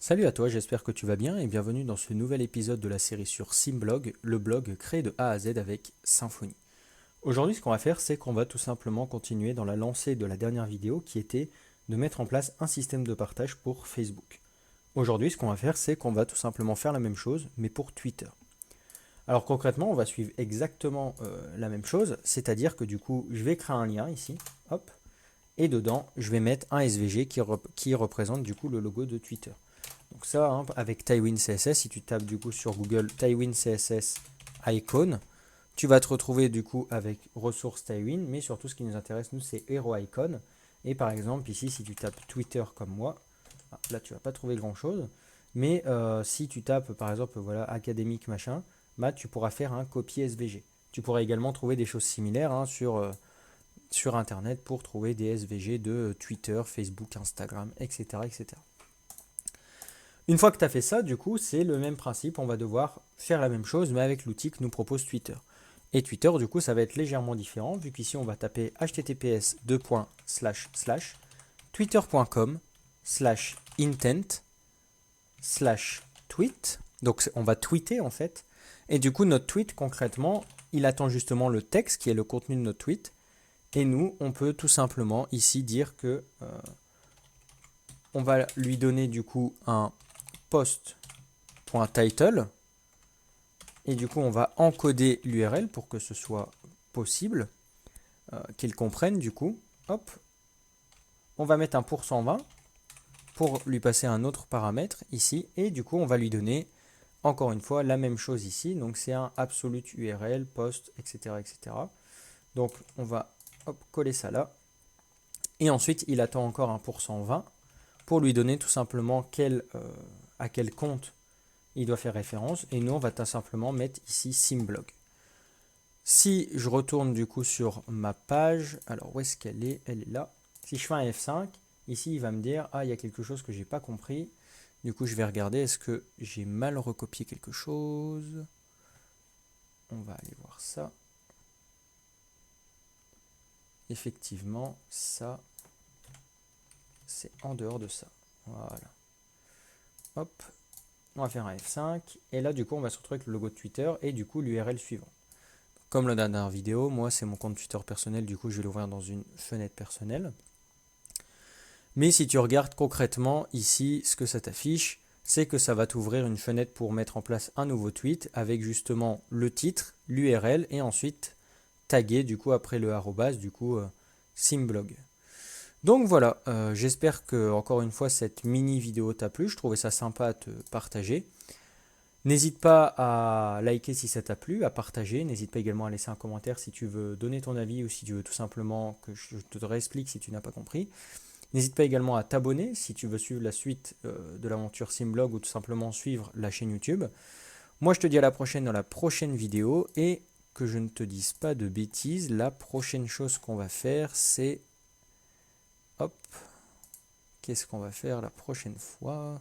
Salut à toi, j'espère que tu vas bien et bienvenue dans ce nouvel épisode de la série sur Symblog, le blog créé de A à Z avec Symfony. Aujourd'hui, ce qu'on va faire, c'est qu'on va tout simplement continuer dans la lancée de la dernière vidéo qui était de mettre en place un système de partage pour Facebook. Aujourd'hui, ce qu'on va faire, c'est qu'on va tout simplement faire la même chose, mais pour Twitter. Alors concrètement, on va suivre exactement la même chose, c'est-à-dire que du coup, je vais créer un lien ici, hop, et dedans, je vais mettre un SVG qui représente du coup le logo de Twitter. Donc ça, hein, avec Tailwind CSS, si tu tapes du coup sur Google Tailwind CSS Icon, tu vas te retrouver du coup avec ressources Tailwind, mais surtout ce qui nous intéresse, nous, c'est Hero Icon. Et par exemple, ici, si tu tapes Twitter comme moi, là, tu vas pas trouver grand-chose. Mais si tu tapes, par exemple, voilà, académique machin, bah, tu pourras faire un copier SVG. Tu pourras également trouver des choses similaires hein, sur Internet pour trouver des SVG de Twitter, Facebook, Instagram, etc. etc. Une fois que tu as fait ça, du coup, c'est le même principe. On va devoir faire la même chose, mais avec l'outil que nous propose Twitter. Et Twitter, du coup, ça va être légèrement différent, vu qu'ici, on va taper https://twitter.com/intent/tweet. Donc, on va tweeter, en fait. Et du coup, notre tweet, concrètement, il attend justement le texte, qui est le contenu de notre tweet. Et nous, on peut tout simplement ici dire que on va lui donner, du coup, un post.title. Et du coup, on va encoder l'URL pour que ce soit possible, qu'il comprenne du coup. Hop, on va mettre un %20 pour lui passer un autre paramètre ici. Et du coup, on va lui donner encore une fois la même chose ici. Donc c'est un absolute URL, post, etc. etc. Donc on va hop, coller ça là. Et ensuite, il attend encore un %20 pour lui donner tout simplement à quel compte il doit faire référence. Et nous, on va tout simplement mettre ici Symblog. Si je retourne du coup sur ma page, alors où est-ce qu'elle est? Elle est là. Si je fais un F5, ici il va me dire, ah il y a quelque chose que j'ai pas compris. Du coup je vais regarder, est-ce que j'ai mal recopié quelque chose? On va aller voir ça. Effectivement, ça, c'est en dehors de ça. Voilà. Hop, on va faire un F5. Et là du coup on va se retrouver avec le logo de Twitter et du coup l'URL suivant. Comme la dernière vidéo, moi c'est mon compte Twitter personnel, du coup je vais l'ouvrir dans une fenêtre personnelle. Mais si tu regardes concrètement ici, ce que ça t'affiche, c'est que ça va t'ouvrir une fenêtre pour mettre en place un nouveau tweet avec justement le titre, l'URL et ensuite taguer du coup après le arrobase, du coup Symblog. Donc voilà, j'espère que encore une fois cette mini vidéo t'a plu, je trouvais ça sympa à te partager. N'hésite pas à liker si ça t'a plu, à partager, n'hésite pas également à laisser un commentaire si tu veux donner ton avis ou si tu veux tout simplement que je te réexplique si tu n'as pas compris. N'hésite pas également à t'abonner si tu veux suivre la suite de l'aventure Symblog ou tout simplement suivre la chaîne YouTube. Moi, je te dis à la prochaine dans la prochaine vidéo et que je ne te dise pas de bêtises, la prochaine chose qu'on va faire, c'est... Hop, qu'est-ce qu'on va faire la prochaine fois?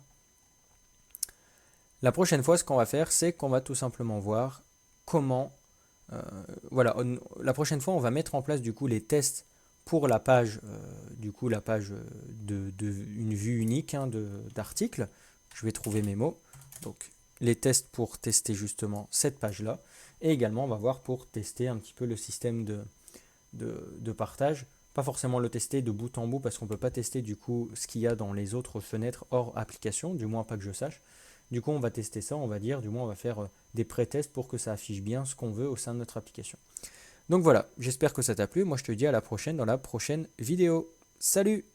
La prochaine fois, ce qu'on va faire, c'est qu'on va tout simplement voir comment... voilà, la prochaine fois, on va mettre en place du coup les tests pour la page, du coup la page une vue unique hein, d'article. Je vais trouver mes mots. Donc les tests pour tester justement cette page-là. Et également on va voir pour tester un petit peu le système de partage. Pas forcément le tester de bout en bout parce qu'on ne peut pas tester du coup ce qu'il y a dans les autres fenêtres hors application, du moins pas que je sache. Du coup on va tester ça, on va dire, du moins on va faire des pré-tests pour que ça affiche bien ce qu'on veut au sein de notre application. Donc voilà, j'espère que ça t'a plu. Moi, je te dis à la prochaine dans la prochaine vidéo. Salut!